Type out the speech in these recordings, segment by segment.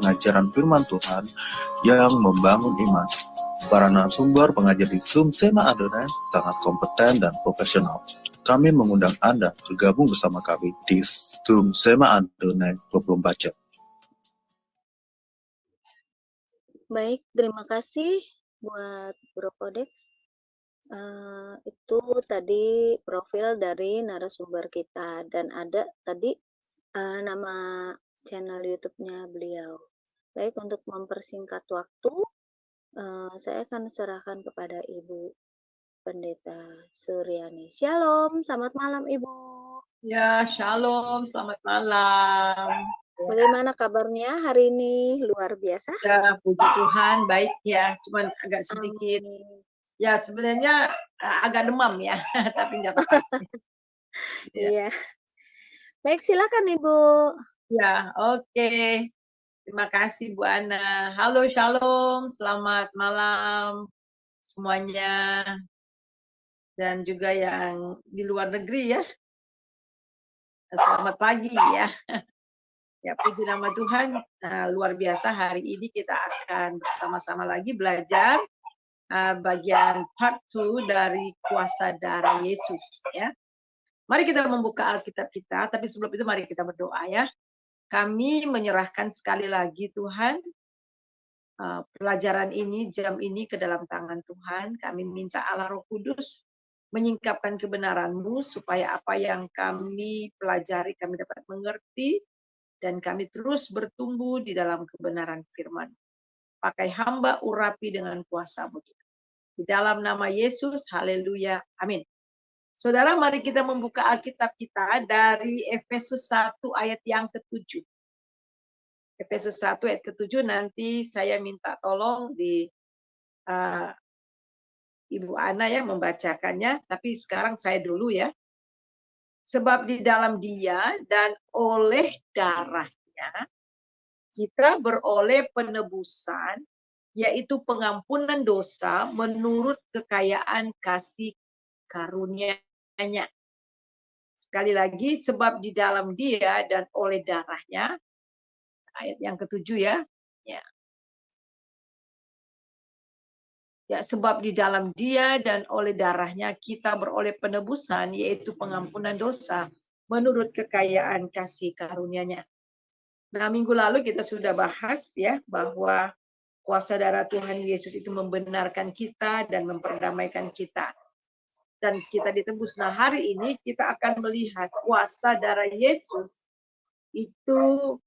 pengajaran firman Tuhan yang membangun iman. Para narasumber pengajar di Zoom Sema Adonai sangat kompeten dan profesional. Kami mengundang Anda bergabung bersama kami di Zoom Sema Adonai 24 jam. Baik, terima kasih buat Bro Kodex. Itu tadi profil dari narasumber kita dan ada tadi nama channel YouTube-nya beliau. Baik, untuk mempersingkat waktu, saya akan serahkan kepada Ibu Pendeta Suryani. Shalom, selamat malam Ibu. Ya, shalom, selamat malam. Bagaimana kabarnya hari ini? Luar biasa. Ya, puji Tuhan, baik ya, cuman agak sedikit. Amin. Ya, sebenarnya agak demam ya, tapi nggak apa-apa. Iya. Baik, silakan Ibu. Ya, oke. Terima kasih Bu Ana. Halo, shalom, selamat malam semuanya. Dan juga yang di luar negeri ya. Selamat pagi ya. Ya, puji nama Tuhan. Luar biasa, hari ini kita akan bersama-sama lagi belajar bagian part 2 dari kuasa darah Yesus ya. Mari kita membuka Alkitab kita, tapi sebelum itu mari kita berdoa ya. Kami menyerahkan sekali lagi Tuhan pelajaran ini, jam ini ke dalam tangan Tuhan. Kami minta Allah Roh Kudus menyingkapkan kebenaran-Mu supaya apa yang kami pelajari kami dapat mengerti dan kami terus bertumbuh di dalam kebenaran firman. Pakai hamba urapi dengan kuasa-Mu. Di dalam nama Yesus, haleluya, amin. Saudara, mari kita membuka Alkitab kita dari Efesus 1 ayat yang ke-7. Efesus 1 ayat ke-7, nanti saya minta tolong di Ibu Ana ya membacakannya, tapi sekarang saya dulu ya. Sebab di dalam Dia dan oleh darahnya kita beroleh penebusan, yaitu pengampunan dosa menurut kekayaan kasih karunia-Nya. Sekali lagi, sebab di dalam Dia dan oleh darahnya, ayat yang ke-7 ya. Ya, sebab di dalam Dia dan oleh darahnya kita beroleh penebusan, yaitu pengampunan dosa menurut kekayaan kasih karunia-Nya. Nah, minggu lalu kita sudah bahas ya bahwa kuasa darah Tuhan Yesus itu membenarkan kita dan memperdamaikan kita. Dan kita ditebus. Nah, hari ini kita akan melihat kuasa darah Yesus itu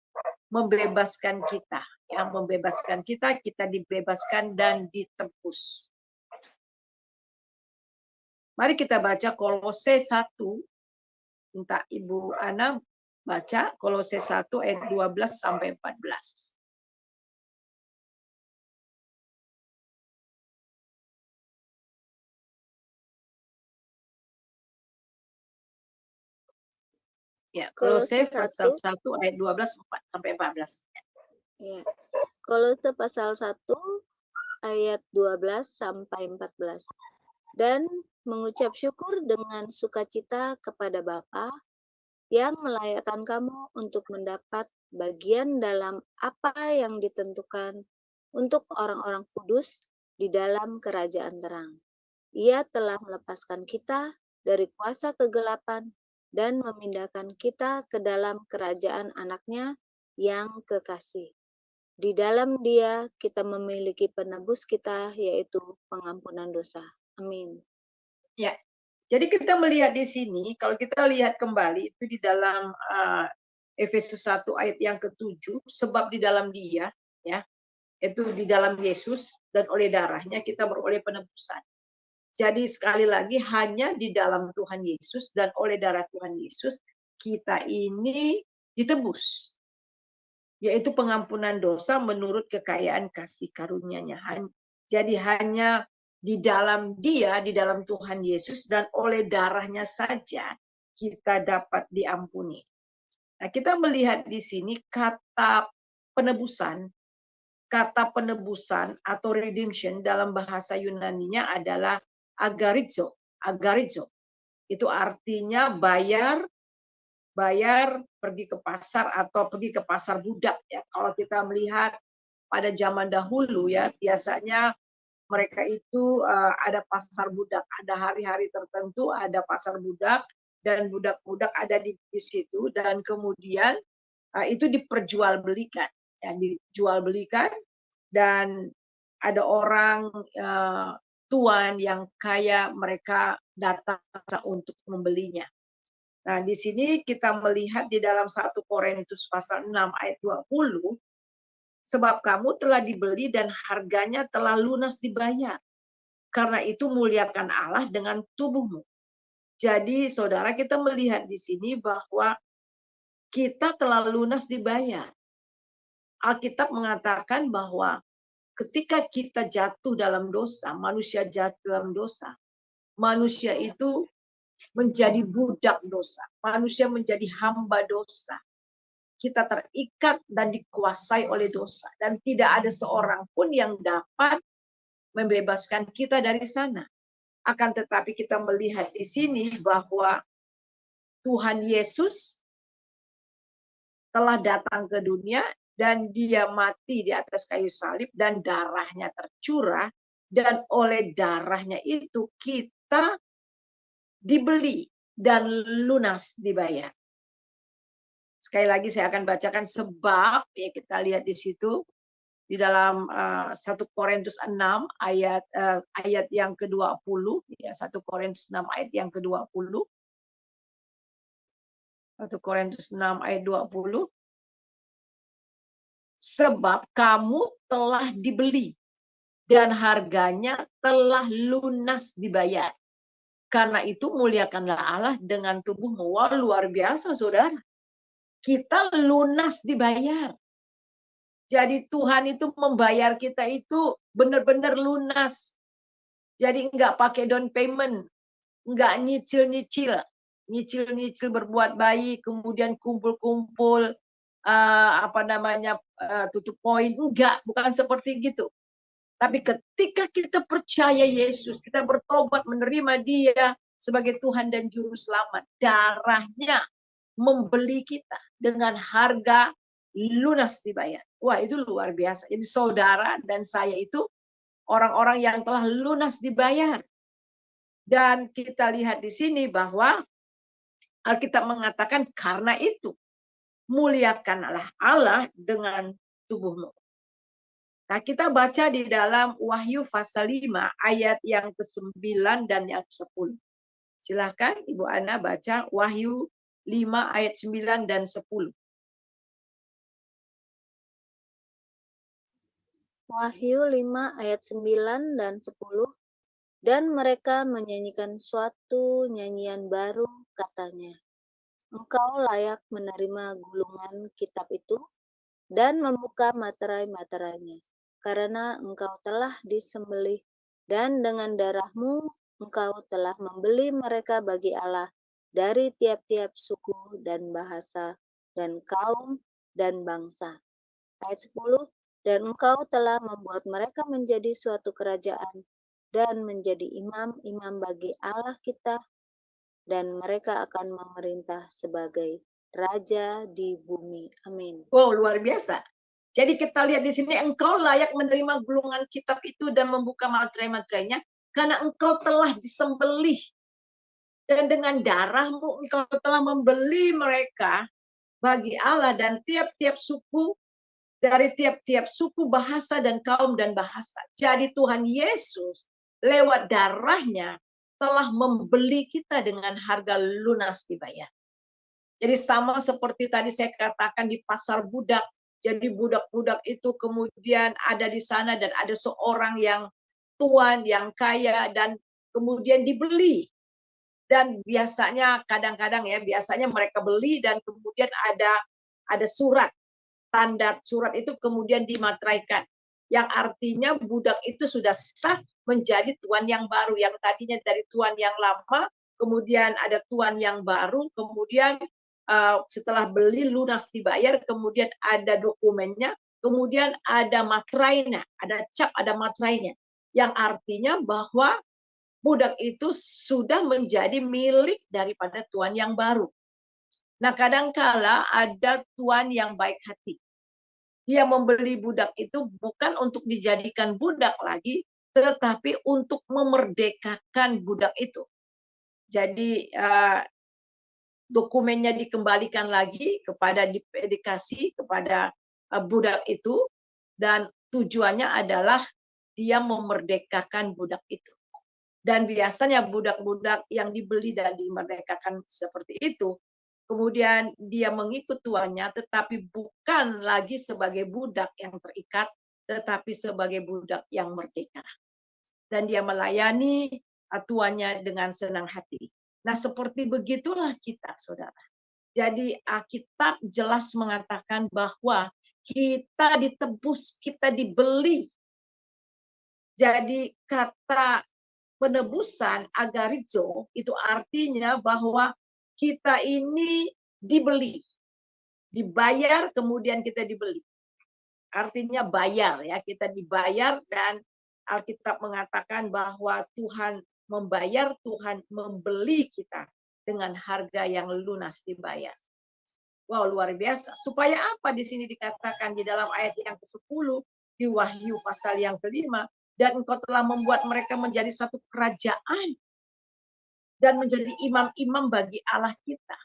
membebaskan kita. Yang membebaskan kita, kita dibebaskan dan ditebus. Mari kita baca Kolose 1. Minta Ibu Ana baca Kolose 1 ayat 12 sampai 14. Ya, Kolose pasal 1 ayat 12 sampai 14. Ya. Kolose pasal 1 ayat 12 sampai 14. Dan mengucap syukur dengan sukacita kepada Bapa yang melayakkan kamu untuk mendapat bagian dalam apa yang ditentukan untuk orang-orang kudus di dalam kerajaan terang. Ia telah melepaskan kita dari kuasa kegelapan dan memindahkan kita ke dalam kerajaan anaknya yang kekasih. Di dalam Dia kita memiliki penebus kita, yaitu pengampunan dosa. Amin. Ya, jadi kita melihat di sini, kalau kita lihat kembali itu di dalam Efesus 1 ayat yang ke-7, sebab di dalam Dia, ya, itu di dalam Yesus dan oleh darahnya kita beroleh penebusan. Jadi sekali lagi hanya di dalam Tuhan Yesus dan oleh darah Tuhan Yesus kita ini ditebus. Yaitu pengampunan dosa menurut kekayaan kasih karunia-Nya. Jadi hanya di dalam Dia, di dalam Tuhan Yesus dan oleh darahnya saja kita dapat diampuni. Nah, kita melihat di sini kata penebusan atau redemption dalam bahasa Yunaninya adalah agarizo. Agarizo. Itu artinya bayar bayar pergi ke pasar atau pergi ke pasar budak ya. Kalau kita melihat pada zaman dahulu ya, biasanya mereka itu ada pasar budak, ada hari-hari tertentu ada pasar budak dan budak-budak ada di situ, dan kemudian itu diperjualbelikan ya, dijualbelikan, dan ada orang tuan yang kaya, mereka datang untuk membelinya. Nah, di sini kita melihat di dalam 1 Korintus pasal 6 ayat 20, sebab kamu telah dibeli dan harganya telah lunas dibayar. Karena itu muliakan Allah dengan tubuhmu. Jadi saudara, kita melihat di sini bahwa kita telah lunas dibayar. Alkitab mengatakan bahwa ketika kita jatuh dalam dosa, manusia jatuh dalam dosa, manusia itu menjadi budak dosa, manusia menjadi hamba dosa. Kita terikat dan dikuasai oleh dosa, dan tidak ada seorang pun yang dapat membebaskan kita dari sana. Akan tetapi kita melihat di sini bahwa Tuhan Yesus telah datang ke dunia dan dia mati di atas kayu salib dan darahnya tercurah, dan oleh darahnya itu kita dibeli dan lunas dibayar. Sekali lagi saya akan bacakan, sebab ya kita lihat di situ di dalam 1 Korintus 6 ayat yang ke-20 ya, 1 Korintus 6 ayat yang ke-20. 1 Korintus 6 ayat 20. Sebab kamu telah dibeli dan harganya telah lunas dibayar. Karena itu muliakanlah Allah dengan tubuhmu. Wah, luar biasa saudara. Kita lunas dibayar. Jadi Tuhan itu membayar kita itu benar-benar lunas. Jadi enggak pakai down payment, enggak nyicil-nyicil, nyicil-nyicil berbuat baik, kemudian kumpul-kumpul tutup poin, enggak, bukan seperti gitu. Tapi ketika kita percaya Yesus, kita bertobat menerima Dia sebagai Tuhan dan Juru Selamat, darahnya membeli kita dengan harga lunas dibayar. Wah, itu luar biasa. Jadi saudara dan saya itu orang-orang yang telah lunas dibayar. Dan kita lihat di sini bahwa Alkitab mengatakan karena itu muliakanlah Allah dengan tubuhmu. Nah, kita baca di dalam Wahyu pasal 5 ayat yang ke-9 dan yang ke-10. Silahkan Ibu Ana baca Wahyu 5 ayat 9 dan 10. Wahyu 5 ayat 9 dan 10. Dan mereka menyanyikan suatu nyanyian baru, katanya, Engkau layak menerima gulungan kitab itu dan membuka materai-materainya, karena engkau telah disembelih, dan dengan darahmu engkau telah membeli mereka bagi Allah dari tiap-tiap suku dan bahasa dan kaum dan bangsa. Ayat 10, dan engkau telah membuat mereka menjadi suatu kerajaan dan menjadi imam-imam bagi Allah kita, dan mereka akan memerintah sebagai raja di bumi. Amin. Wow, luar biasa. Jadi kita lihat di sini, engkau layak menerima gulungan kitab itu dan membuka materai-materainya, karena engkau telah disembelih. Dan dengan darahmu engkau telah membeli mereka bagi Allah dan tiap-tiap suku, dari tiap-tiap suku, bahasa, dan kaum dan bahasa. Jadi Tuhan Yesus lewat darahnya telah membeli kita dengan harga lunas dibayar. Jadi sama seperti tadi saya katakan di pasar budak. Jadi budak-budak itu kemudian ada di sana dan ada seorang yang tuan, yang kaya, dan kemudian dibeli. Dan biasanya kadang-kadang ya, biasanya mereka beli dan kemudian ada surat. Tanda surat itu kemudian dimateraikan. Yang artinya budak itu sudah sah menjadi tuan yang baru. Yang tadinya dari tuan yang lama, kemudian ada tuan yang baru, kemudian setelah beli lunas dibayar, kemudian ada dokumennya, kemudian ada materainya, ada cap, ada materainya. Yang artinya bahwa budak itu sudah menjadi milik daripada tuan yang baru. Nah, kadangkala ada tuan yang baik hati. Dia membeli budak itu bukan untuk dijadikan budak lagi, tetapi untuk memerdekakan budak itu. Jadi dokumennya dikembalikan lagi kepada dikasih kepada budak itu, dan tujuannya adalah dia memerdekakan budak itu. Dan biasanya budak-budak yang dibeli dan dimerdekakan seperti itu, kemudian dia mengikut tuannya, tetapi bukan lagi sebagai budak yang terikat, tetapi sebagai budak yang merdeka. Dan dia melayani tuannya dengan senang hati. Nah, seperti begitulah kita, saudara. Jadi Alkitab jelas mengatakan bahwa kita ditebus, kita dibeli. Jadi kata penebusan agarizo itu artinya bahwa kita ini dibeli, dibayar, kemudian kita dibeli. Artinya bayar, ya, kita dibayar, dan Alkitab mengatakan bahwa Tuhan membayar, Tuhan membeli kita dengan harga yang lunas dibayar. Wow, luar biasa. Supaya apa di sini dikatakan di dalam ayat yang ke-10 di Wahyu pasal yang ke-5, dan engkau telah membuat mereka menjadi satu kerajaan dan menjadi imam-imam bagi Allah kita.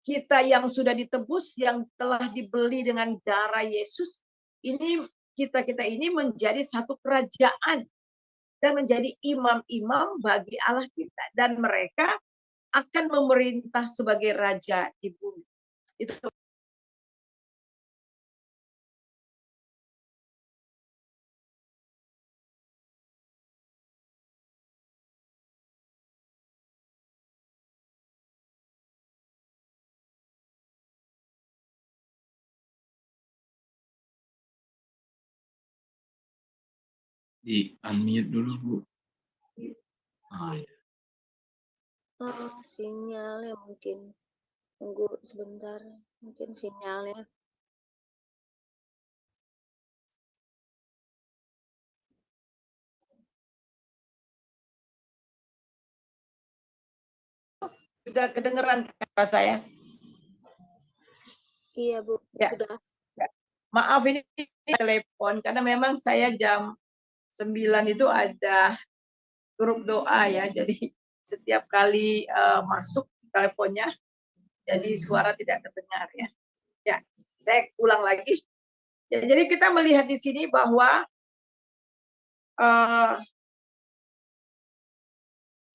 Kita yang sudah ditebus, yang telah dibeli dengan darah Yesus, ini kita ini menjadi satu kerajaan dan menjadi imam-imam bagi Allah kita, dan mereka akan memerintah sebagai raja di bumi. Itu Di unmute dulu, Bu. Sinyalnya mungkin. Tunggu sebentar, mungkin sinyalnya. sudah kedengeran kata saya? Iya, Bu, Ya. sudah. Maaf, ini telepon karena memang saya jam 9 itu ada grup doa, ya. Jadi setiap kali masuk teleponnya, jadi suara tidak terdengar, ya. Ya, saya ulang lagi. Ya, jadi kita melihat di sini bahwa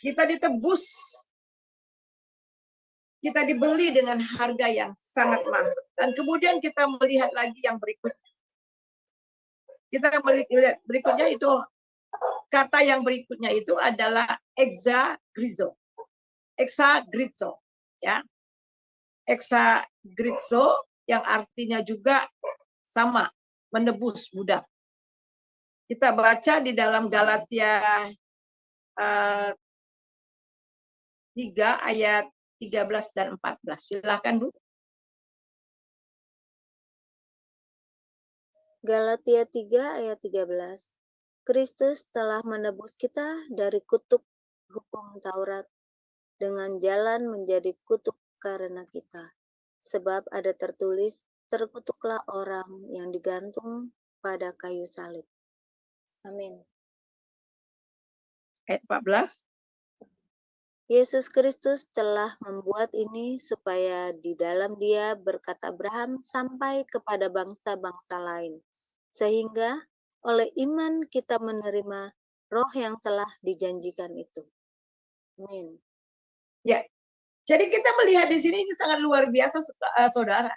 kita ditebus, kita dibeli dengan harga yang sangat mahal. Dan kemudian kita melihat lagi yang berikutnya. Kita melihat berikutnya itu, kata yang berikutnya itu adalah exagrizo. Exagrizo, ya. Exagrizo yang artinya juga sama, menebus budak. Kita baca di dalam Galatia 3 ayat 13 dan 14. Silakan, Bu. Galatia 3 ayat 13. Kristus telah menebus kita dari kutuk hukum Taurat dengan jalan menjadi kutuk karena kita. Sebab ada tertulis, terkutuklah orang yang digantung pada kayu salib. Amin. Ayat 14. Yesus Kristus telah membuat ini supaya di dalam Dia berkat Abraham sampai kepada bangsa-bangsa lain, sehingga oleh iman kita menerima roh yang telah dijanjikan itu. Amin. Ya, jadi kita melihat di sini ini sangat luar biasa, saudara.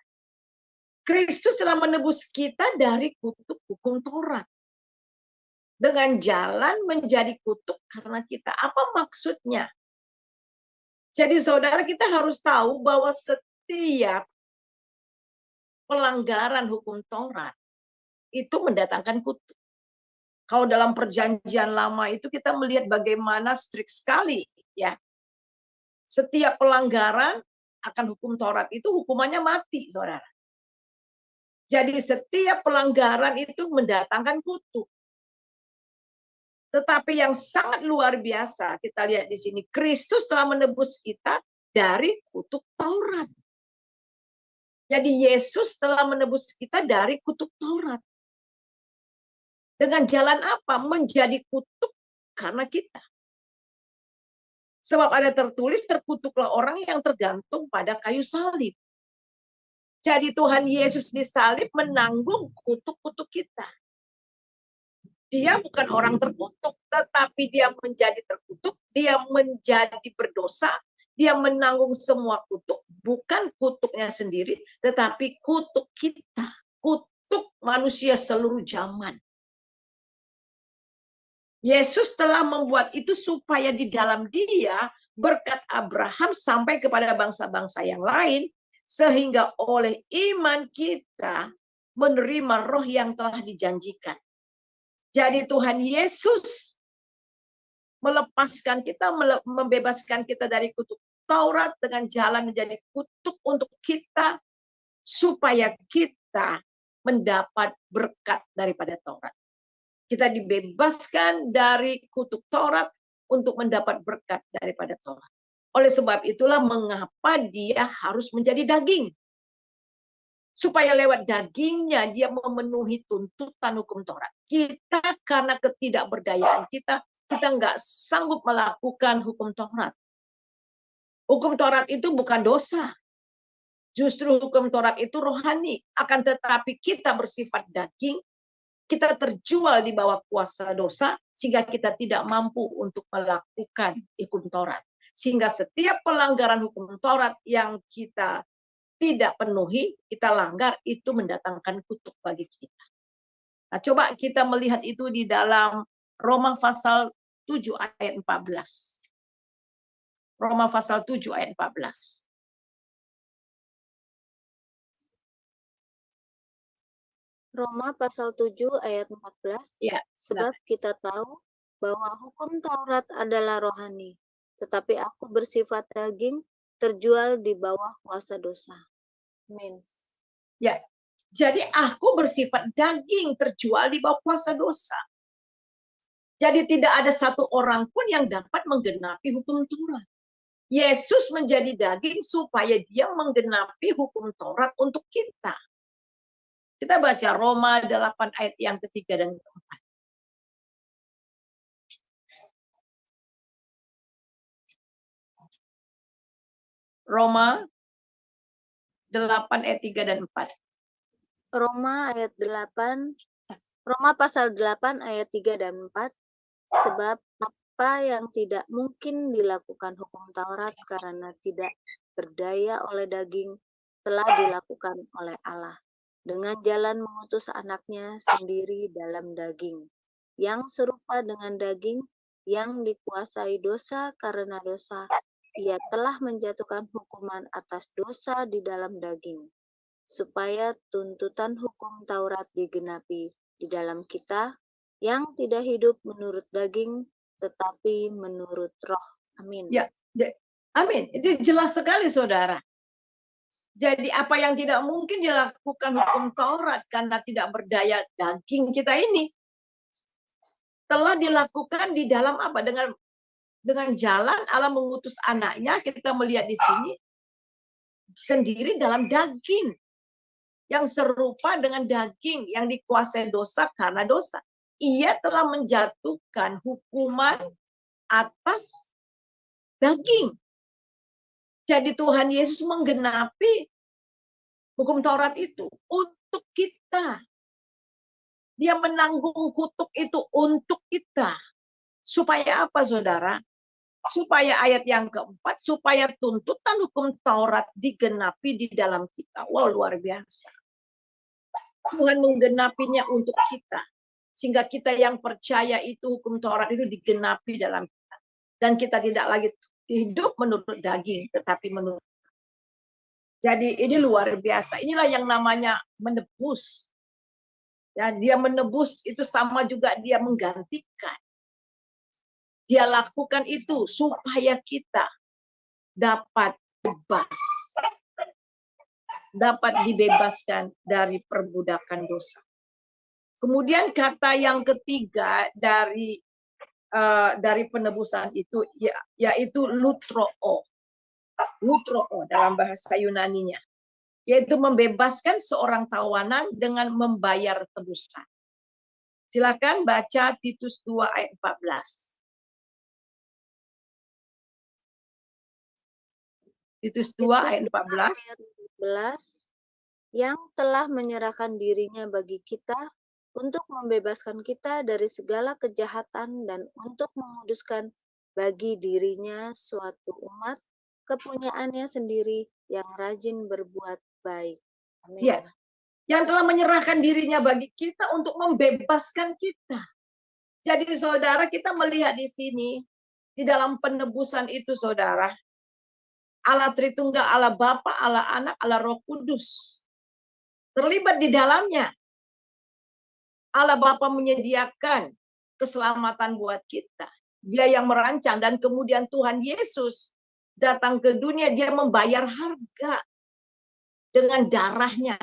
Kristus telah menebus kita dari kutuk hukum Taurat dengan jalan menjadi kutuk karena kita. Apa maksudnya? Jadi saudara, kita harus tahu bahwa setiap pelanggaran hukum Taurat itu mendatangkan kutuk. Kalau dalam perjanjian lama itu kita melihat bagaimana strict sekali, ya. Setiap pelanggaran akan hukum Taurat itu hukumannya mati, saudara. Jadi setiap pelanggaran itu mendatangkan kutuk. Tetapi yang sangat luar biasa kita lihat di sini, Kristus telah menebus kita dari kutuk Taurat. Jadi Yesus telah menebus kita dari kutuk Taurat. Dengan jalan apa? Menjadi kutuk karena kita. Sebab ada tertulis, terkutuklah orang yang tergantung pada kayu salib. Jadi Tuhan Yesus disalib menanggung kutuk-kutuk kita. Dia bukan orang terkutuk, tetapi dia menjadi terkutuk, dia menjadi berdosa, dia menanggung semua kutuk, bukan kutuknya sendiri, tetapi kutuk kita, kutuk manusia seluruh zaman. Yesus telah membuat itu supaya di dalam dia berkat Abraham sampai kepada bangsa-bangsa yang lain, sehingga oleh iman kita menerima roh yang telah dijanjikan. Jadi Tuhan Yesus melepaskan kita, membebaskan kita dari kutuk Taurat dengan jalan menjadi kutuk untuk kita, supaya kita mendapat berkat daripada Taurat. Kita dibebaskan dari kutuk Taurat untuk mendapat berkat daripada Taurat. Oleh sebab itulah mengapa dia harus menjadi daging. Supaya lewat dagingnya dia memenuhi tuntutan hukum Taurat. Kita karena ketidakberdayaan kita nggak sanggup melakukan hukum Taurat. Hukum Taurat itu bukan dosa. Justru hukum Taurat itu rohani. Akan tetapi kita bersifat daging, kita terjual di bawah kuasa dosa, sehingga kita tidak mampu untuk melakukan hukum Taurat. Sehingga setiap pelanggaran hukum Taurat yang kita tidak penuhi, kita langgar, itu mendatangkan kutuk bagi kita. Nah, coba kita melihat itu di dalam Roma pasal 7 ayat 14. Roma pasal 7 ayat 14. Roma pasal 7 ayat 14. Ya, Sebab kita tahu bahwa hukum Taurat adalah rohani, tetapi aku bersifat daging, terjual di bawah kuasa dosa. Amin. Ya, jadi aku bersifat daging, terjual di bawah kuasa dosa. Jadi tidak ada satu orang pun yang dapat menggenapi hukum Taurat. Yesus menjadi daging supaya dia menggenapi hukum Taurat untuk kita. Kita baca Roma 8 ayat yang ketiga dan keempat. Roma 8 ayat 3 dan 4. Roma pasal 8 ayat 3 dan 4. Sebab apa yang tidak mungkin dilakukan hukum Taurat karena tidak berdaya oleh daging, telah dilakukan oleh Allah dengan jalan mengutus anaknya sendiri dalam daging, yang serupa dengan daging yang dikuasai dosa karena dosa. Ia telah menjatuhkan hukuman atas dosa di dalam daging, supaya tuntutan hukum Taurat digenapi di dalam kita, yang tidak hidup menurut daging, tetapi menurut roh. Amin. Ya, amin. Itu jelas sekali, saudara. Jadi apa yang tidak mungkin dilakukan hukum Taurat karena tidak berdaya daging kita ini, telah dilakukan di dalam apa? Dengan jalan Allah mengutus anaknya, kita melihat di sini, sendiri dalam daging. Yang serupa dengan daging yang dikuasai dosa karena dosa. Ia telah menjatuhkan hukuman atas daging. Jadi Tuhan Yesus menggenapi hukum Taurat itu untuk kita. Dia menanggung kutuk itu untuk kita. Supaya apa, saudara? Supaya ayat yang keempat, supaya tuntutan hukum Taurat digenapi di dalam kita. Wow, luar biasa. Tuhan menggenapinya untuk kita. Sehingga kita yang percaya itu hukum Taurat itu digenapi dalam kita. Dan kita tidak lagi hidup menurut daging, tetapi menurut. Jadi ini luar biasa. Inilah yang namanya menebus. Ya, dia menebus itu sama juga dia menggantikan. Dia lakukan itu supaya kita dapat bebas. Dapat dibebaskan dari perbudakan dosa. Kemudian kata yang ketiga dari penebusan itu yaitu lutroo. Wutroo dalam bahasa Yunaninya, yaitu membebaskan seorang tawanan dengan membayar tebusan. Silakan baca Titus 2 ayat 14. Titus 2 ayat 14. Yang telah menyerahkan dirinya bagi kita untuk membebaskan kita dari segala kejahatan dan untuk menguduskan bagi dirinya suatu umat kepunyaannya sendiri yang rajin berbuat baik. Amin. Ya, yang telah menyerahkan dirinya bagi kita untuk membebaskan kita. Jadi saudara, kita melihat di sini, di dalam penebusan itu saudara, Allah Tritunggal, Allah Bapa, Allah Anak, Allah Roh Kudus terlibat di dalamnya. Allah Bapa menyediakan keselamatan buat kita. Dia yang merancang, dan kemudian Tuhan Yesus datang ke dunia, dia membayar harga dengan darahnya.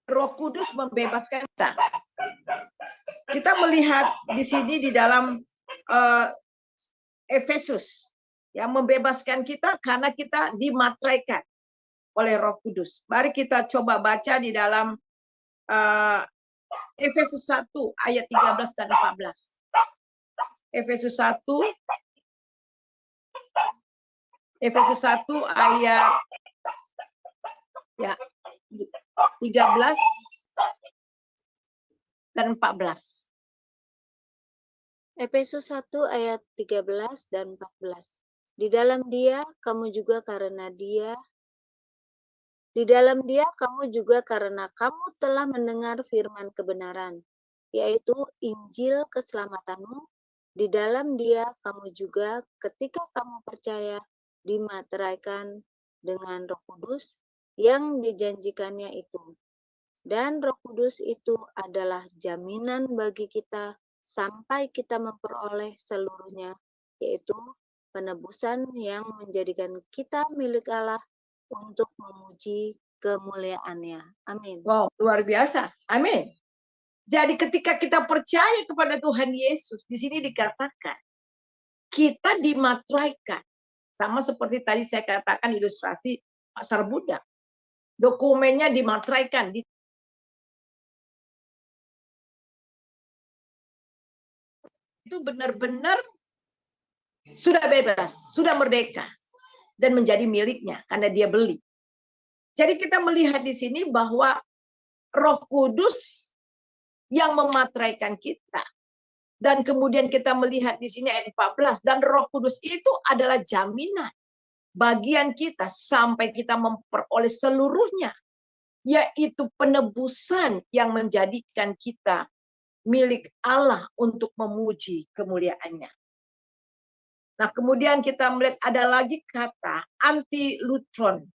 Roh Kudus membebaskan kita. Kita melihat di sini di dalam Efesus, yang membebaskan kita karena kita dimateraikan oleh Roh Kudus. Mari kita coba baca di dalam Efesus 1 ayat 13 dan 14. Efesus 1 ayat ya 13 dan 14. Efesus 1 ayat 13 dan 14. Di dalam dia kamu juga karena kamu telah mendengar firman kebenaran, yaitu Injil keselamatanmu. Di dalam dia kamu juga ketika kamu percaya dimateraikan dengan Roh Kudus yang dijanjikannya itu. Dan Roh Kudus itu adalah jaminan bagi kita sampai kita memperoleh seluruhnya, yaitu penebusan yang menjadikan kita milik Allah untuk memuji kemuliaannya. Amin. Wow, luar biasa. Amin. Jadi ketika kita percaya kepada Tuhan Yesus, di sini dikatakan kita dimateraikan. Sama seperti tadi saya katakan ilustrasi pasar budak. Dokumennya dimateraikan. Itu benar-benar sudah bebas, sudah merdeka, dan menjadi miliknya karena dia beli. Jadi kita melihat di sini bahwa Roh Kudus yang memateraikan kita. Dan kemudian kita melihat di sini ayat 14, dan Roh Kudus itu adalah jaminan bagian kita sampai kita memperoleh seluruhnya, yaitu penebusan yang menjadikan kita milik Allah untuk memuji kemuliaannya. Nah, kemudian kita melihat ada lagi kata anti-lutron.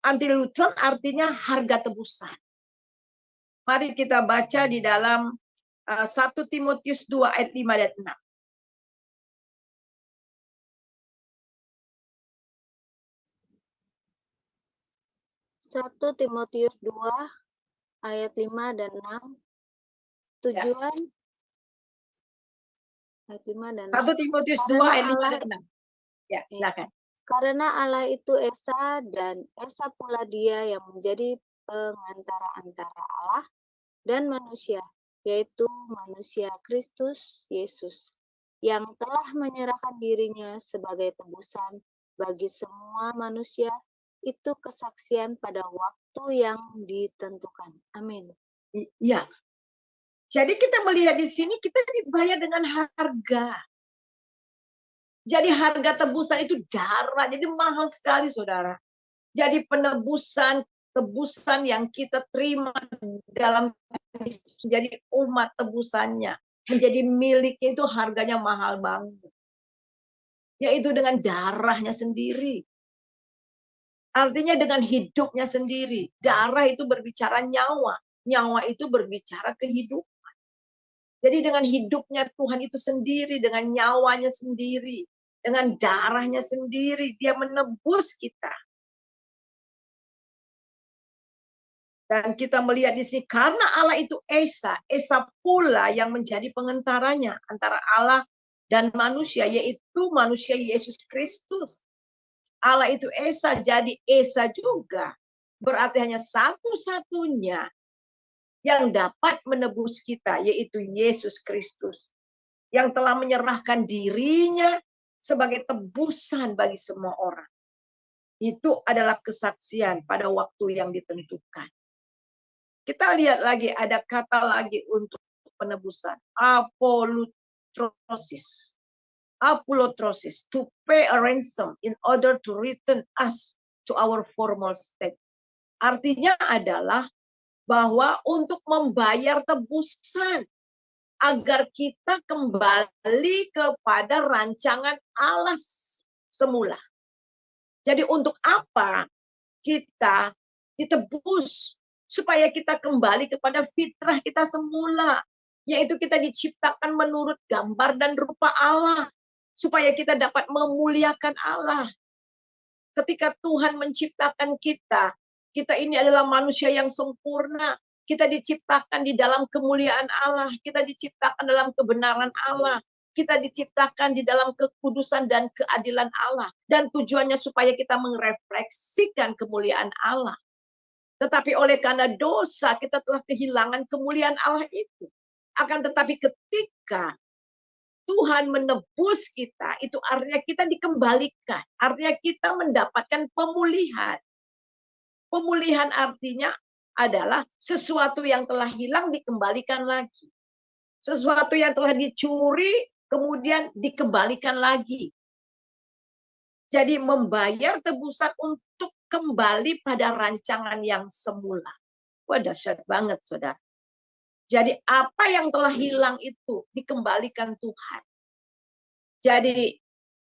Anti-lutron artinya harga tebusan. Mari kita baca di dalam 1 Timotius 2 ayat 5 dan 6. 1 Timotius 2 ayat 5 dan 6. Tujuan ayat 5 dan 6. 1 Timotius 2 ayat 5 dan 6. Ya, silakan. Karena Allah itu Esa, dan Esa pula dia yang menjadi pengantara antara Allah dan manusia, yaitu manusia Kristus Yesus, yang telah menyerahkan dirinya sebagai tebusan bagi semua manusia, itu kesaksian pada waktu yang ditentukan. Amin. Iya. Jadi kita melihat di sini kita dibayar dengan harga. Jadi harga tebusan itu darah, jadi mahal sekali saudara. Jadi tebusan yang kita terima dalam menjadi umat tebusannya, menjadi miliknya itu harganya mahal banget. Yaitu dengan darahnya sendiri. Artinya dengan hidupnya sendiri. Darah itu berbicara nyawa. Nyawa itu berbicara kehidupan. Jadi dengan hidupnya Tuhan itu sendiri, dengan nyawanya sendiri, dengan darahnya sendiri, dia menebus kita. Dan kita melihat di sini karena Allah itu Esa, Esa pula yang menjadi pengentaranya antara Allah dan manusia, yaitu manusia Yesus Kristus. Allah itu Esa, jadi Esa juga. Berarti hanya satu-satunya yang dapat menebus kita, yaitu Yesus Kristus. Yang telah menyerahkan dirinya sebagai tebusan bagi semua orang. Itu adalah kesaksian pada waktu yang ditentukan. Kita lihat lagi, ada kata lagi untuk penebusan. Apolutrosis. Apolutrosis. To pay a ransom in order to return us to our former state. Artinya adalah bahwa untuk membayar tebusan agar kita kembali kepada rancangan Allah semula. Jadi untuk apa kita ditebus? Supaya kita kembali kepada fitrah kita semula. Yaitu kita diciptakan menurut gambar dan rupa Allah. Supaya kita dapat memuliakan Allah. Ketika Tuhan menciptakan kita, kita ini adalah manusia yang sempurna. Kita diciptakan di dalam kemuliaan Allah. Kita diciptakan dalam kebenaran Allah. Kita diciptakan di dalam kekudusan dan keadilan Allah. Dan tujuannya supaya kita merefleksikan kemuliaan Allah. Tetapi oleh karena dosa kita telah kehilangan kemuliaan Allah itu. Akan tetapi ketika Tuhan menebus kita, itu artinya kita dikembalikan. Artinya kita mendapatkan pemulihan. Pemulihan artinya adalah sesuatu yang telah hilang dikembalikan lagi. Sesuatu yang telah dicuri kemudian dikembalikan lagi. Jadi membayar tebusan untuk kembali pada rancangan yang semula. Wah, dahsyat banget, saudara. Jadi apa yang telah hilang itu dikembalikan Tuhan. Jadi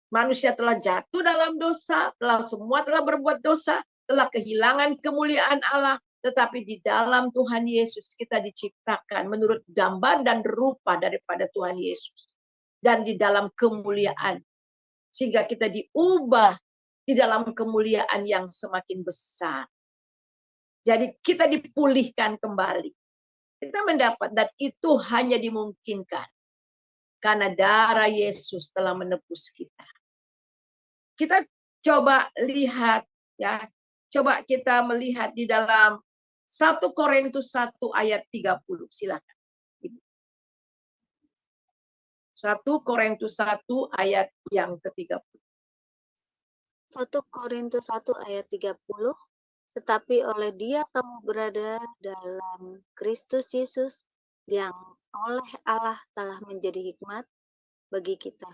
manusia telah jatuh dalam dosa, semua telah berbuat dosa, telah kehilangan kemuliaan Allah. Tetapi di dalam Tuhan Yesus kita diciptakan menurut gambar dan rupa daripada Tuhan Yesus. Dan di dalam kemuliaan. Sehingga kita diubah di dalam kemuliaan yang semakin besar. Jadi kita dipulihkan kembali. Kita mendapat, dan itu hanya dimungkinkan karena darah Yesus telah menebus kita. Kita coba lihat, ya, coba kita melihat di dalam 1 Korintus 1 ayat 30. Silakan. 1 Korintus 1 ayat yang ke-30. 1 Korintus 1 ayat 30, tetapi oleh Dia kamu berada dalam Kristus Yesus, yang oleh Allah telah menjadi hikmat bagi kita.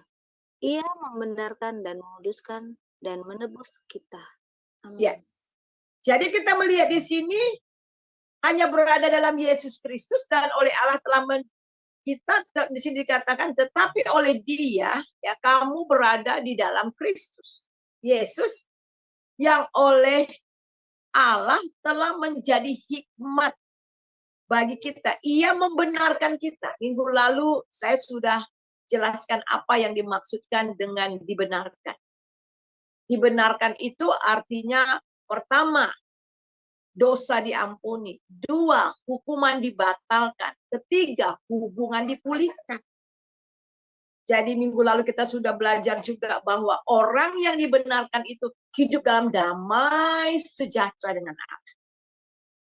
Ia membenarkan dan menguduskan dan menebus kita. Amin. Ya. Jadi kita melihat di sini hanya berada dalam Yesus Kristus dan oleh Allah telah kita di sini dikatakan tetapi oleh Dia ya kamu berada di dalam Kristus Yesus yang oleh Allah telah menjadi hikmat bagi kita. Ia membenarkan kita. Minggu lalu saya sudah jelaskan apa yang dimaksudkan dengan dibenarkan. Dibenarkan itu artinya pertama, dosa diampuni. 2, hukuman dibatalkan. 3, hubungan dipulihkan. Jadi minggu lalu kita sudah belajar juga bahwa orang yang dibenarkan itu hidup dalam damai sejahtera dengan Allah.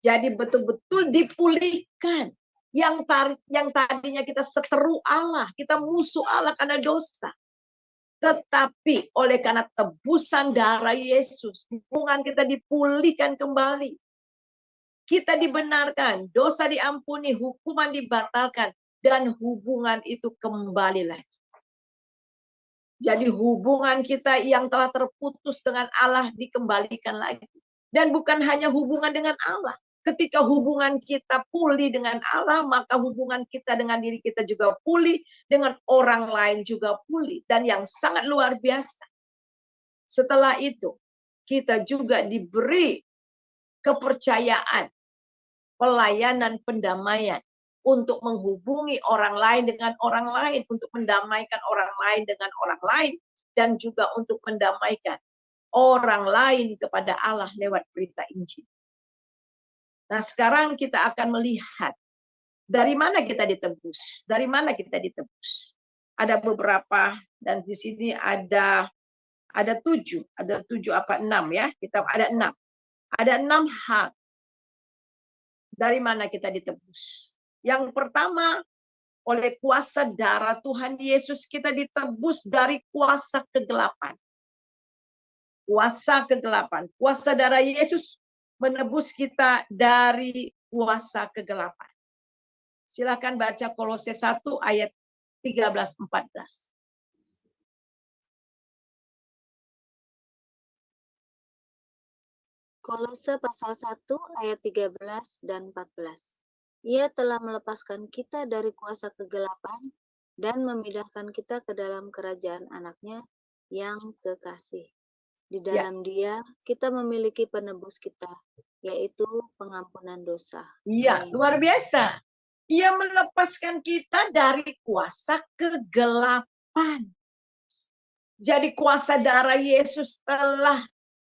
Jadi betul-betul dipulihkan. Yang tadinya kita seteru Allah, kita musuh Allah karena dosa. Tetapi oleh karena tebusan darah Yesus, hubungan kita dipulihkan kembali. Kita dibenarkan, dosa diampuni, hukuman dibatalkan, dan hubungan itu kembali lagi. Jadi hubungan kita yang telah terputus dengan Allah dikembalikan lagi. Dan bukan hanya hubungan dengan Allah. Ketika hubungan kita pulih dengan Allah, maka hubungan kita dengan diri kita juga pulih, dengan orang lain juga pulih. Dan yang sangat luar biasa, setelah itu, kita juga diberi kepercayaan, pelayanan pendamaian untuk menghubungi orang lain dengan orang lain, untuk mendamaikan orang lain dengan orang lain, dan juga untuk mendamaikan orang lain kepada Allah lewat berita Injil. Nah, sekarang kita akan melihat dari mana kita ditebus. Dari mana kita ditebus? Ada beberapa, dan di sini ada 7, ada 7 apa 6 ya? Kita ada 6. Ada 6 hal dari mana kita ditebus. Yang pertama, oleh kuasa darah Tuhan Yesus kita ditebus dari kuasa kegelapan. Kuasa kegelapan. Kuasa darah Yesus menebus kita dari kuasa kegelapan. Silakan baca Kolose 1 ayat 13-14. Kolose pasal 1 ayat 13 dan 14. Ia telah melepaskan kita dari kuasa kegelapan dan memindahkan kita ke dalam kerajaan anaknya yang kekasih. Di dalam Dia kita memiliki penebus kita, yaitu pengampunan dosa. Iya, luar biasa. Ia melepaskan kita dari kuasa kegelapan. Jadi kuasa darah Yesus telah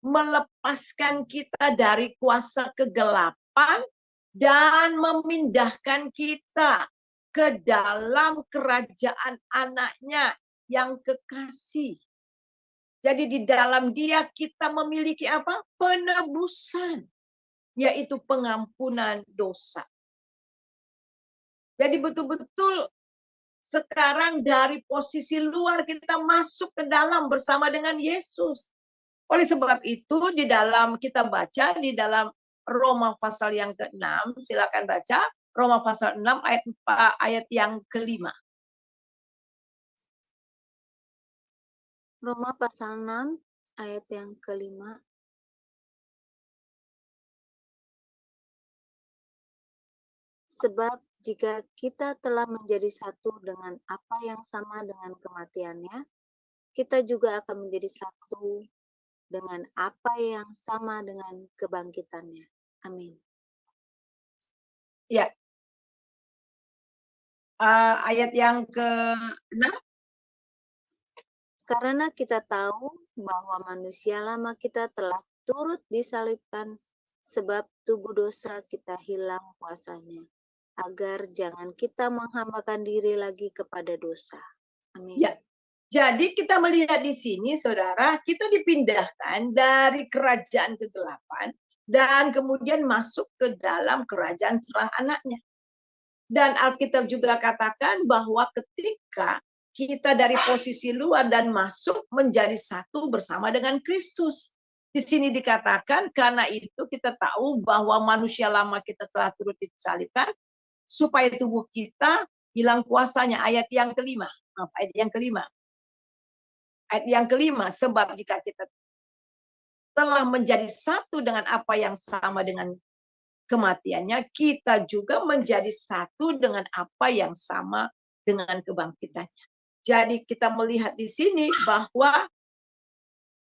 melepaskan kita dari kuasa kegelapan dan memindahkan kita ke dalam kerajaan anaknya yang kekasih. Jadi di dalam Dia kita memiliki apa? Penebusan, yaitu pengampunan dosa. Jadi betul-betul sekarang dari posisi luar kita masuk ke dalam bersama dengan Yesus. Oleh sebab itu di dalam kita baca di dalam Roma pasal yang ke-6, silakan baca Roma pasal 6 ayat yang ke-5. Roma pasal 6 ayat yang ke-5. Sebab jika kita telah menjadi satu dengan apa yang sama dengan kematiannya, kita juga akan menjadi satu dengan apa yang sama dengan kebangkitannya. Amin. Ya. Ayat yang ke-6. Karena kita tahu bahwa manusia lama kita telah turut disalibkan sebab tubuh dosa kita hilang kuasanya, agar jangan kita menghambakan diri lagi kepada dosa. Amin. Ya. Jadi kita melihat di sini, saudara, kita dipindahkan dari kerajaan kegelapan dan kemudian masuk ke dalam kerajaan terang anaknya. Dan Alkitab juga katakan bahwa ketika kita dari posisi luar dan masuk menjadi satu bersama dengan Kristus. Di sini dikatakan karena itu kita tahu bahwa manusia lama kita telah turut disalibkan supaya tubuh kita hilang kuasanya. Ayat yang kelima. Ayat yang kelima. Ayat yang kelima, sebab jika kita telah menjadi satu dengan apa yang sama dengan kematiannya, kita juga menjadi satu dengan apa yang sama dengan kebangkitannya. Jadi kita melihat di sini bahwa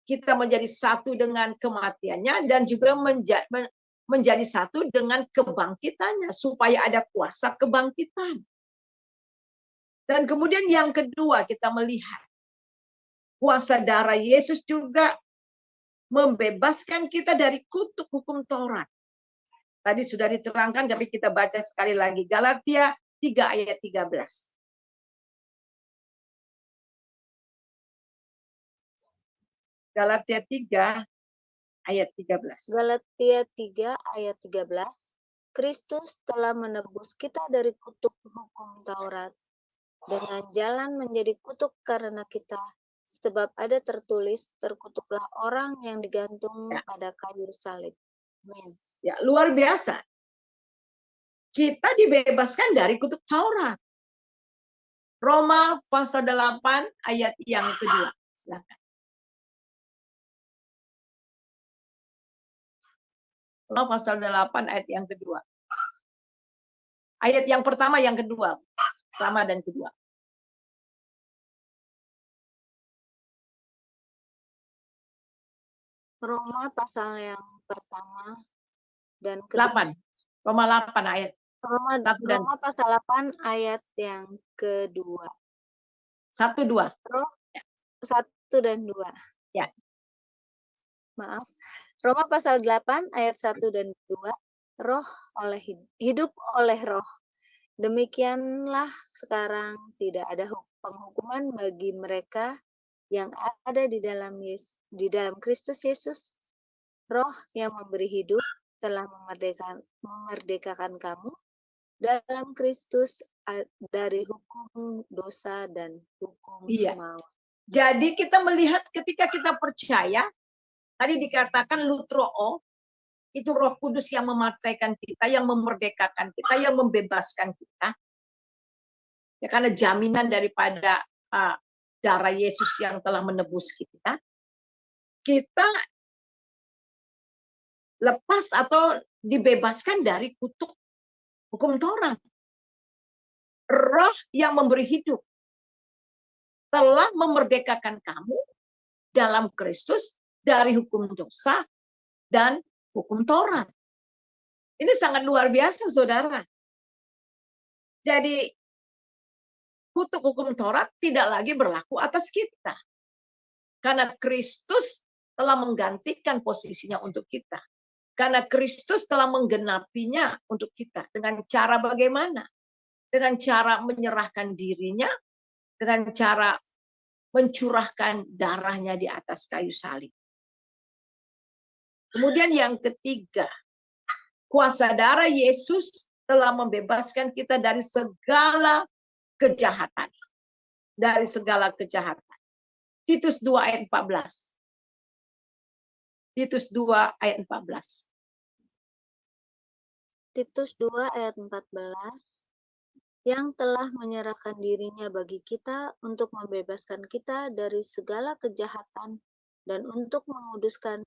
kita menjadi satu dengan kematiannya dan juga menjadi satu dengan kebangkitannya supaya ada kuasa kebangkitan. Dan kemudian yang kedua kita melihat kuasa darah Yesus juga membebaskan kita dari kutuk hukum Taurat. Tadi sudah diterangkan, tapi kita baca sekali lagi. Galatia 3 ayat 13. Galatia 3 ayat 13. Galatia 3 ayat 13. Kristus telah menebus kita dari kutuk hukum Taurat dengan jalan menjadi kutuk karena kita, sebab ada tertulis, terkutuklah orang yang digantung pada kayu salib. Amin. Ya, luar biasa. Kita dibebaskan dari kutuk Taurat. Roma pasal 8 ayat yang kedua. Silakan. Roma pasal 8 ayat yang kedua. Ayat yang pertama, yang kedua. Pertama dan kedua. Roma pasal yang pertama dan kedua. 8. Roma 8 ayat. Roma pasal 8 ayat yang kedua. 1, 2. 1 dan 2. Ya. Maaf. Roma pasal 8 ayat 1 dan 2. roh hidup oleh roh. Demikianlah sekarang tidak ada penghukuman bagi mereka yang ada di dalam Kristus Yesus. Roh yang memberi hidup telah memerdekakan kamu dalam Kristus dari hukum dosa dan hukum Iya. maut. Jadi kita melihat ketika kita percaya, tadi dikatakan lutroo, itu Roh Kudus yang memataikan kita, yang memerdekakan kita, yang membebaskan kita. Ya, karena jaminan daripada darah Yesus yang telah menebus kita, kita lepas atau dibebaskan dari kutuk hukum Taurat. Roh yang memberi hidup telah memerdekakan kamu dalam Kristus dari hukum dosa dan hukum Taurat. Ini sangat luar biasa, saudara. Jadi, kutuk hukum Taurat tidak lagi berlaku atas kita. Karena Kristus telah menggantikan posisinya untuk kita. Karena Kristus telah menggenapinya untuk kita. Dengan cara bagaimana? Dengan cara menyerahkan dirinya, dengan cara mencurahkan darahnya di atas kayu salib. Kemudian yang ketiga, kuasa darah Yesus telah membebaskan kita dari segala kejahatan. Dari segala kejahatan. Titus 2 ayat 14. Titus 2 ayat 14. Titus 2 ayat 14. Yang telah menyerahkan dirinya bagi kita untuk membebaskan kita dari segala kejahatan dan untuk menguduskan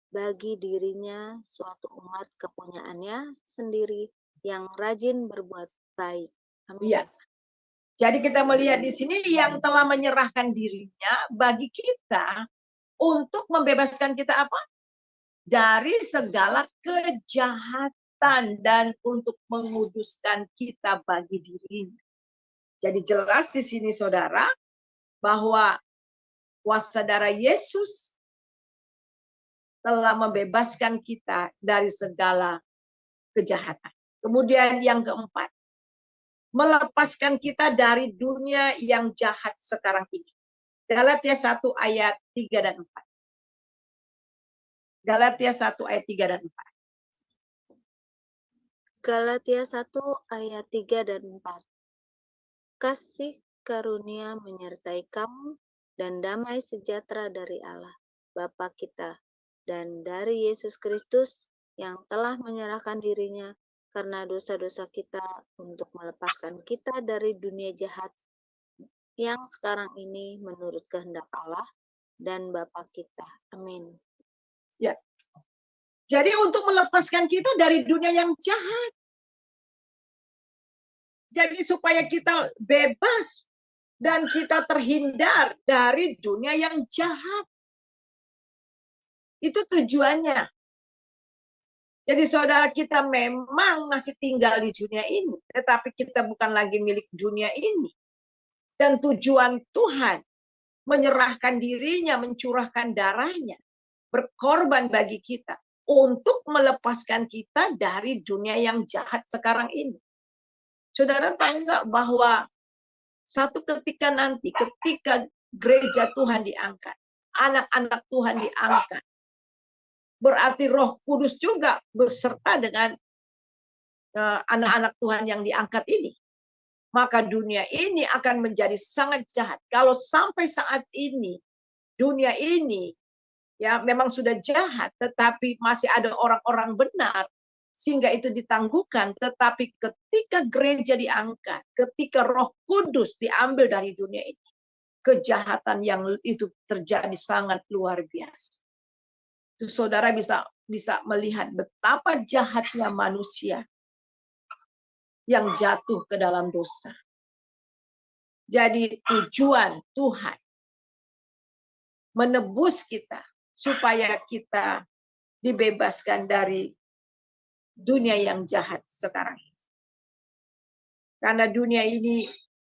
bagi dirinya suatu umat kepunyaannya sendiri yang rajin berbuat baik. Amin. Iya. Jadi kita melihat di sini yang telah menyerahkan dirinya bagi kita untuk membebaskan kita apa? Dari segala kejahatan dan untuk menguduskan kita bagi dirinya. Jadi jelas di sini saudara bahwa kuasa darah Yesus telah membebaskan kita dari segala kejahatan. Kemudian yang keempat, melepaskan kita dari dunia yang jahat sekarang ini. Galatia 1 ayat 3 dan 4. Galatia 1 ayat 3 dan 4. Galatia 1 ayat 3 dan 4. Kasih karunia menyertai kamu dan damai sejahtera dari Allah, Bapa kita, dan dari Yesus Kristus yang telah menyerahkan dirinya karena dosa-dosa kita untuk melepaskan kita dari dunia jahat yang sekarang ini menurut kehendak Allah dan Bapa kita. Amin. Ya. Jadi untuk melepaskan kita dari dunia yang jahat. Jadi supaya kita bebas dan kita terhindar dari dunia yang jahat. Itu tujuannya. Jadi saudara, kita memang masih tinggal di dunia ini. Tetapi kita bukan lagi milik dunia ini. Dan tujuan Tuhan menyerahkan dirinya, mencurahkan darahnya, berkorban bagi kita untuk melepaskan kita dari dunia yang jahat sekarang ini. Saudara tahu nggak bahwa satu ketika nanti, ketika gereja Tuhan diangkat, anak-anak Tuhan diangkat, berarti Roh Kudus juga beserta dengan anak-anak Tuhan yang diangkat ini. Maka dunia ini akan menjadi sangat jahat. Kalau sampai saat ini, dunia ini ya memang sudah jahat, tetapi masih ada orang-orang benar, sehingga itu ditangguhkan. Tetapi ketika gereja diangkat, ketika Roh Kudus diambil dari dunia ini, kejahatan yang itu terjadi sangat luar biasa. Itu saudara bisa melihat betapa jahatnya manusia yang jatuh ke dalam dosa. Jadi tujuan Tuhan menebus kita supaya kita dibebaskan dari dunia yang jahat sekarang ini. Karena dunia ini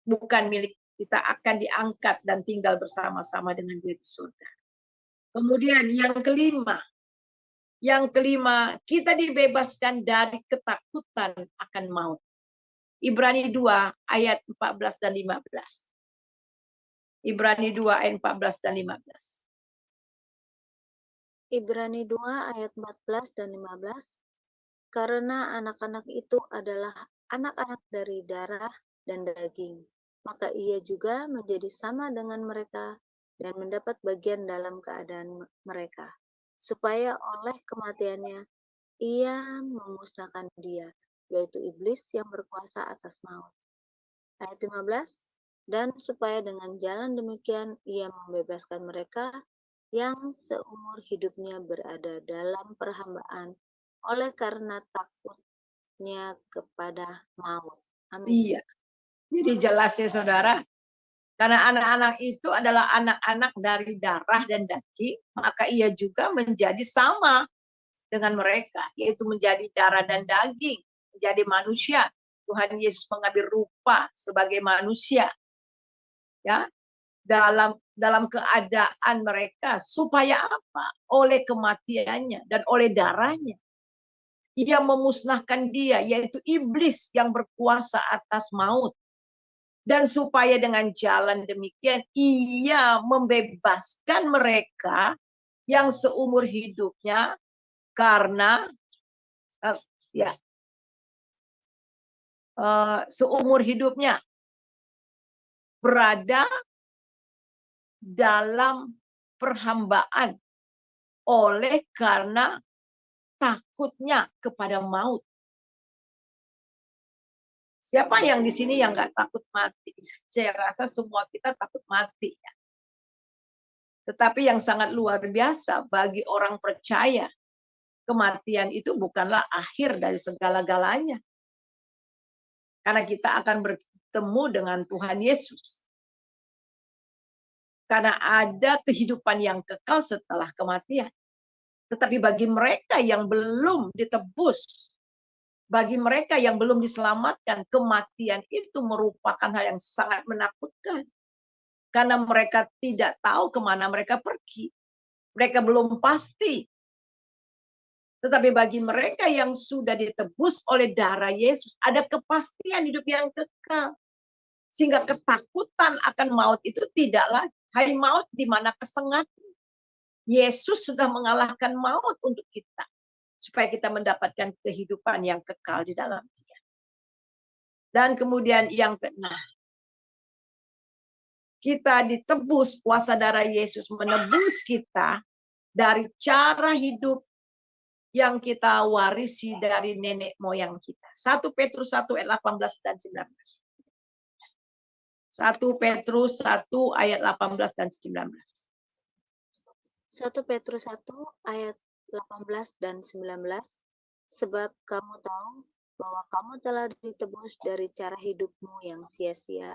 bukan milik kita, akan diangkat dan tinggal bersama-sama dengan Dia di surga. Kemudian yang kelima, Yang kelima, kita dibebaskan dari ketakutan akan maut. Ibrani 2 ayat 14 dan 15. Ibrani 2 ayat 14 dan 15. Ibrani 2 ayat 14 dan 15. Karena anak-anak itu adalah anak-anak dari darah dan daging, maka ia juga menjadi sama dengan mereka dan mendapat bagian dalam keadaan mereka, supaya oleh kematiannya ia memusnahkan dia, yaitu iblis yang berkuasa atas maut. Ayat 15. Dan supaya dengan jalan demikian ia membebaskan mereka yang seumur hidupnya berada dalam perhambaan oleh karena takutnya kepada maut. Amin. Iya. Jadi jelas ya saudara, karena anak-anak itu adalah anak-anak dari darah dan daging, maka ia juga menjadi sama dengan mereka, yaitu menjadi darah dan daging, menjadi manusia. Tuhan Yesus mengambil rupa sebagai manusia, ya, dalam keadaan mereka, supaya apa? Oleh kematiannya dan oleh darahnya ia memusnahkan dia, yaitu iblis yang berkuasa atas maut. Dan supaya dengan jalan demikian ia membebaskan mereka yang seumur hidupnya karena seumur hidupnya berada dalam perhambaan oleh karena takutnya kepada maut. Siapa yang di sini yang nggak takut mati? Saya rasa semua kita takut mati. Ya. Tetapi yang sangat luar biasa bagi orang percaya, kematian itu bukanlah akhir dari segala-galanya. Karena kita akan bertemu dengan Tuhan Yesus. Karena ada kehidupan yang kekal setelah kematian. Tetapi bagi mereka yang belum ditebus, bagi mereka yang belum diselamatkan, kematian itu merupakan hal yang sangat menakutkan. Karena mereka tidak tahu kemana mereka pergi. Mereka belum pasti. Tetapi bagi mereka yang sudah ditebus oleh darah Yesus, ada kepastian hidup yang kekal. Sehingga ketakutan akan maut itu tidak lagi. Hai maut, di mana kesengatmu? Yesus sudah mengalahkan maut untuk kita. Supaya kita mendapatkan kehidupan yang kekal di dalam Dia. Dan kemudian yang keenam, kita ditebus, kuasa darah Yesus menebus kita dari cara hidup yang kita warisi dari nenek moyang kita. 1 Petrus 1 ayat 18 dan 19. 1 Petrus 1 ayat 18 dan 19. 1 Petrus 1 ayat 18 dan 19. Sebab kamu tahu bahwa kamu telah ditebus dari cara hidupmu yang sia-sia,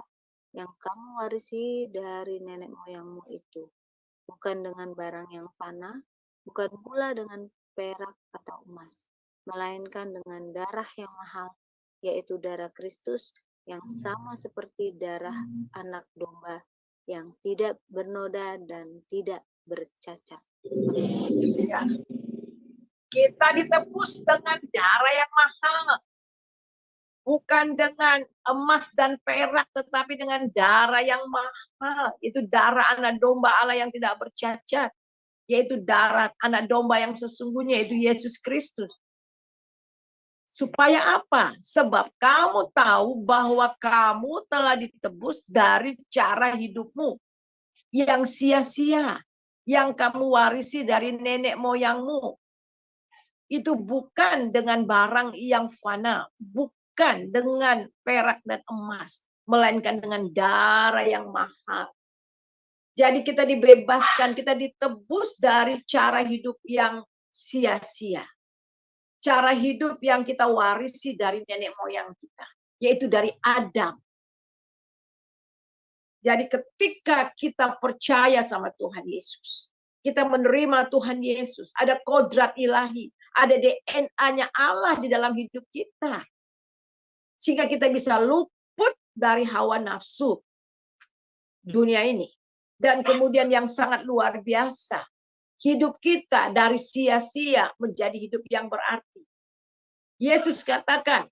yang kamu warisi dari nenek moyangmu itu, bukan dengan barang yang fana, bukan pula dengan perak atau emas, melainkan dengan darah yang mahal, yaitu darah Kristus, yang sama seperti darah anak domba, yang tidak bernoda dan tidak bercacat. Ya. Kita ditebus dengan darah yang mahal. Bukan dengan emas dan perak, tetapi dengan darah yang mahal. Itu darah anak domba Allah yang tidak bercacat. Yaitu darah anak domba yang sesungguhnya, yaitu Yesus Kristus. Supaya apa? Sebab kamu tahu bahwa kamu telah ditebus dari cara hidupmu yang sia-sia, yang kamu warisi dari nenek moyangmu. Itu bukan dengan barang yang fana, bukan dengan perak dan emas, melainkan dengan darah yang mahal. Jadi kita dibebaskan, kita ditebus dari cara hidup yang sia-sia. Cara hidup yang kita warisi dari nenek moyang kita, yaitu dari Adam. Jadi ketika kita percaya sama Tuhan Yesus, kita menerima Tuhan Yesus, ada kodrat ilahi, ada DNA-nya Allah di dalam hidup kita. Sehingga kita bisa luput dari hawa nafsu dunia ini. Dan kemudian yang sangat luar biasa, hidup kita dari sia-sia menjadi hidup yang berarti. Yesus katakan,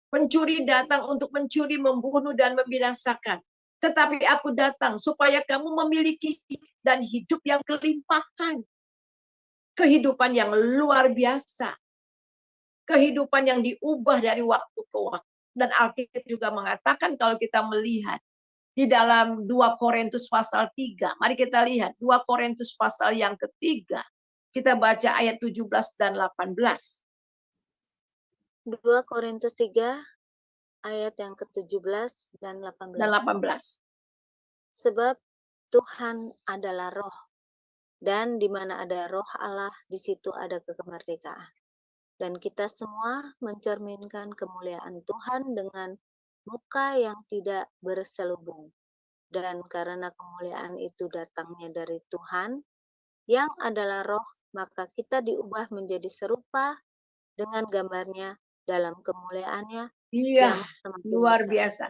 pencuri datang untuk mencuri, membunuh, dan membinasakan. Tetapi aku datang supaya kamu memiliki hidup dan hidup yang kelimpahan. Kehidupan yang luar biasa. Kehidupan yang diubah dari waktu ke waktu. Dan Alkitab juga mengatakan kalau kita melihat di dalam 2 Korintus pasal 3. Mari kita lihat 2 Korintus pasal yang ketiga. Kita baca ayat 17 dan 18. 2 Korintus 3 ayat yang ke-17 dan 18. Dan 18. Sebab Tuhan adalah roh, dan di mana ada roh Allah, di situ ada kemerdekaan. Dan kita semua mencerminkan kemuliaan Tuhan dengan muka yang tidak berselubung. Dan karena kemuliaan itu datangnya dari Tuhan, yang adalah roh, maka kita diubah menjadi serupa dengan gambarnya dalam kemuliaannya Iya, yang semakin luar besar. biasa.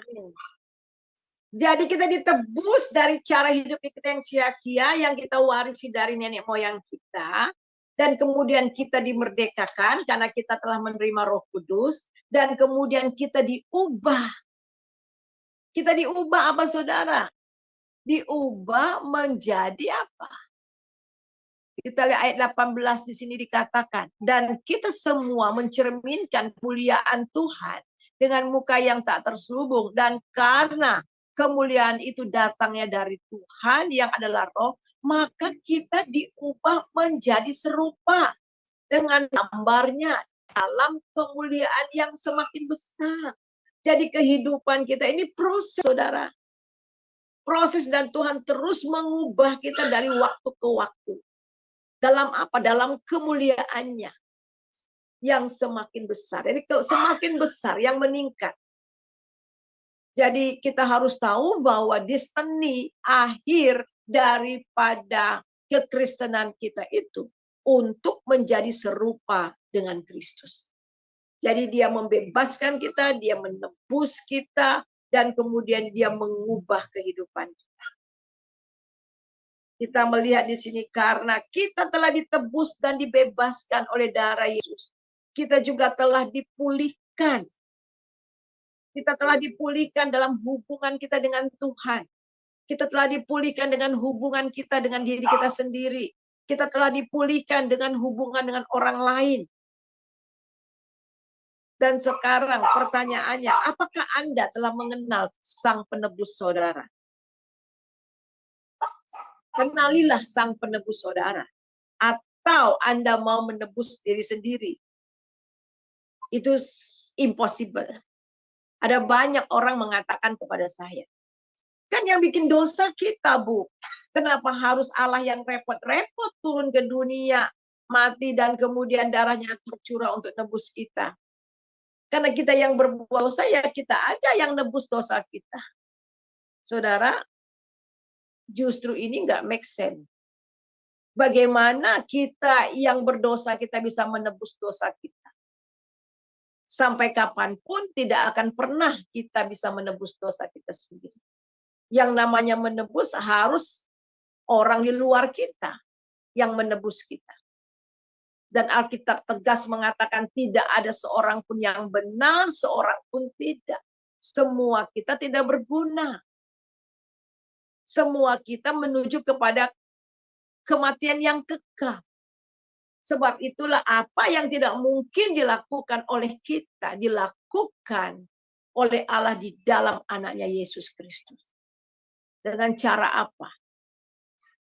Jadi kita ditebus dari cara hidup kita yang sia-sia, yang kita warisi dari nenek moyang kita. Dan kemudian kita dimerdekakan karena kita telah menerima Roh Kudus. Dan kemudian kita diubah. Kita diubah apa saudara? Diubah menjadi apa? Kita lihat ayat 18 di sini dikatakan. Dan kita semua mencerminkan kemuliaan Tuhan dengan muka yang tak terselubung. Dan karena kemuliaan itu datangnya dari Tuhan yang adalah roh, maka kita diubah menjadi serupa dengan gambarnya dalam kemuliaan yang semakin besar. Jadi kehidupan kita ini proses, saudara. Proses, dan Tuhan terus mengubah kita dari waktu ke waktu. Dalam apa? Dalam kemuliaannya yang semakin besar. Jadi semakin besar, yang meningkat. Jadi kita harus tahu bahwa destiny akhir daripada kekristenan kita itu untuk menjadi serupa dengan Kristus. Jadi dia membebaskan kita, dia menebus kita, dan kemudian dia mengubah kehidupan kita. Kita melihat di sini karena kita telah ditebus dan dibebaskan oleh darah Yesus. Kita juga telah dipulihkan. Kita telah dipulihkan dalam hubungan kita dengan Tuhan. Kita telah dipulihkan dengan hubungan kita dengan diri kita sendiri. Kita telah dipulihkan dengan hubungan dengan orang lain. Dan sekarang pertanyaannya, apakah Anda telah mengenal Sang Penebus saudara? Kenalilah Sang Penebus saudara. Atau Anda mau menebus diri sendiri. Itu impossible. Ada banyak orang mengatakan kepada saya, kan yang bikin dosa kita, Bu. Kenapa harus Allah yang repot-repot turun ke dunia, mati, dan kemudian darahnya tercurah untuk nebus kita? Karena kita yang berbuat dosa, ya kita aja yang nebus dosa kita. Saudara, justru ini nggak make sense. Bagaimana kita yang berdosa, kita bisa menebus dosa kita? Sampai kapanpun tidak akan pernah kita bisa menebus dosa kita sendiri. Yang namanya menebus harus orang di luar kita yang menebus kita. Dan Alkitab tegas mengatakan tidak ada seorang pun yang benar, seorang pun tidak. Semua kita tidak berguna. Semua kita menuju kepada kematian yang kekal. Sebab itulah apa yang tidak mungkin dilakukan oleh kita, dilakukan oleh Allah di dalam anaknya Yesus Kristus. Dengan cara apa?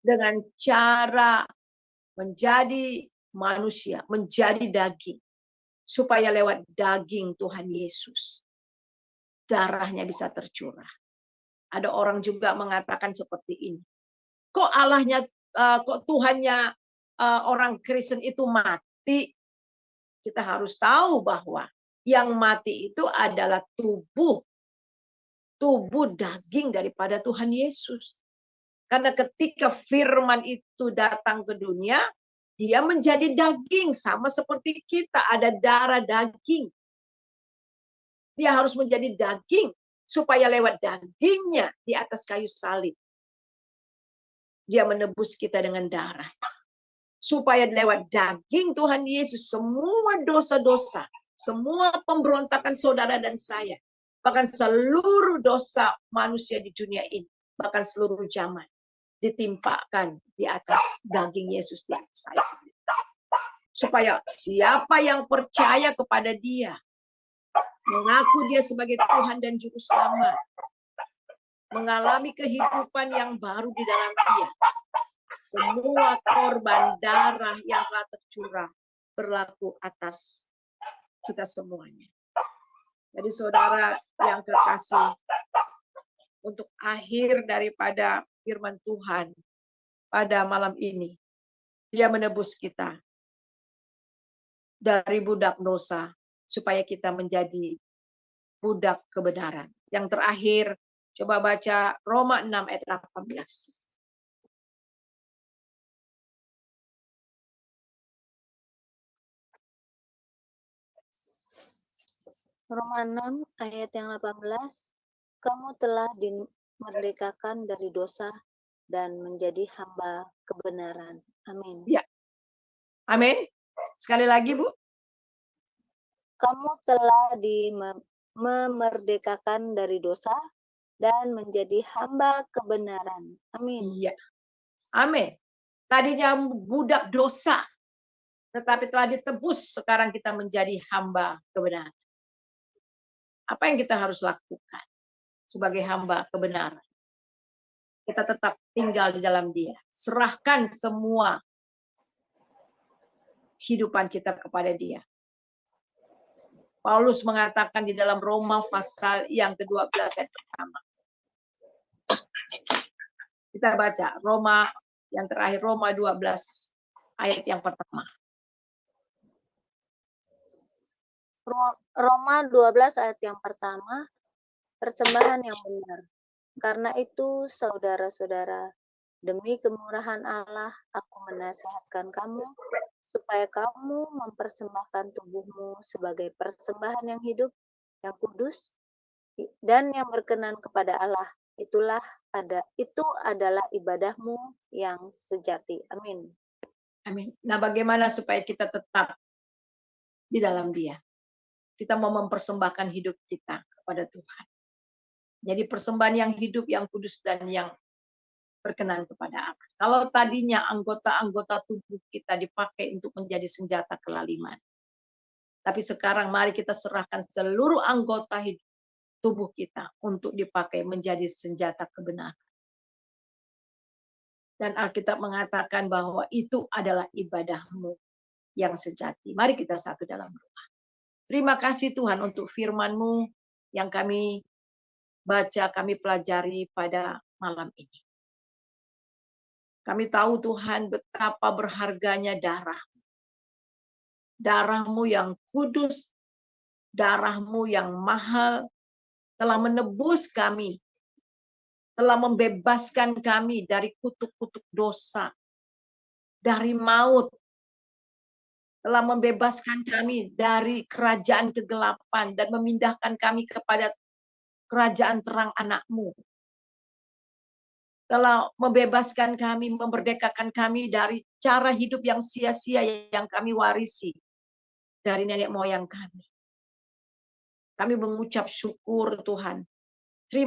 Dengan cara menjadi manusia, menjadi daging. Supaya lewat daging Tuhan Yesus, darahnya bisa tercurah. Ada orang juga mengatakan seperti ini. Kok Allahnya, kok Tuhannya orang Kristen itu mati? Kita harus tahu bahwa yang mati itu adalah tubuh daging daripada Tuhan Yesus. Karena ketika firman itu datang ke dunia, dia menjadi daging sama seperti kita, ada darah daging. Dia harus menjadi daging supaya lewat dagingnya di atas kayu salib dia menebus kita dengan darah. supaya lewat daging Tuhan Yesus semua dosa-dosa, semua pemberontakan saudara dan saya, bahkan seluruh dosa manusia di dunia ini, bahkan seluruh zaman, ditimpakan di atas daging Yesus di atas saya. Supaya siapa yang percaya kepada Dia, mengaku Dia sebagai Tuhan dan Juru Selamat, mengalami kehidupan yang baru di dalam Dia, semua korban darah yang telah tercurah berlaku atas kita semuanya. Jadi saudara yang kekasih, untuk akhir daripada firman Tuhan pada malam ini, Dia menebus kita dari budak dosa supaya kita menjadi budak kebenaran. Yang terakhir, coba baca Roma 6 ayat 18. Roma 6 ayat yang 18, kamu telah dimerdekakan dari dosa dan menjadi hamba kebenaran. Amin. Ya. Amin. Sekali lagi, Bu. Kamu telah memerdekakan dari dosa dan menjadi hamba kebenaran. Amin. Iya. Amin. Tadinya budak dosa, tetapi telah ditebus, sekarang kita menjadi hamba kebenaran. Apa yang kita harus lakukan sebagai hamba kebenaran? Kita tetap tinggal di dalam Dia. Serahkan semua kehidupan kita kepada Dia. Paulus mengatakan di dalam Roma pasal yang ke-12 ayat pertama. Kita baca Roma yang terakhir, Roma 12 ayat yang pertama. Roma 12 ayat yang pertama, persembahan yang benar. Karena itu, saudara-saudara, demi kemurahan Allah, aku menasihatkan kamu, supaya kamu mempersembahkan tubuhmu sebagai persembahan yang hidup, yang kudus, dan yang berkenan kepada Allah. Itu adalah ibadahmu yang sejati. Amin. Amin. Nah, bagaimana supaya kita tetap di dalam Dia? Kita mau mempersembahkan hidup kita kepada Tuhan. Jadi persembahan yang hidup, yang kudus, dan yang berkenan kepada Allah. Kalau tadinya anggota-anggota tubuh kita dipakai untuk menjadi senjata kelaliman, tapi sekarang mari kita serahkan seluruh anggota hidup tubuh kita untuk dipakai menjadi senjata kebenaran. Dan Alkitab mengatakan bahwa itu adalah ibadahmu yang sejati. Mari kita satu dalam doa. Terima kasih Tuhan untuk firman-Mu yang kami baca, kami pelajari pada malam ini. Kami tahu Tuhan betapa berharganya darah-Mu yang kudus, darah-Mu yang mahal, telah menebus kami, telah membebaskan kami dari kutuk-kutuk dosa, dari maut, telah membebaskan kami dari kerajaan kegelapan dan memindahkan kami kepada kerajaan terang anak-Mu. Telah membebaskan kami, memerdekakan kami dari cara hidup yang sia-sia yang kami warisi dari nenek moyang kami. Kami mengucap syukur Tuhan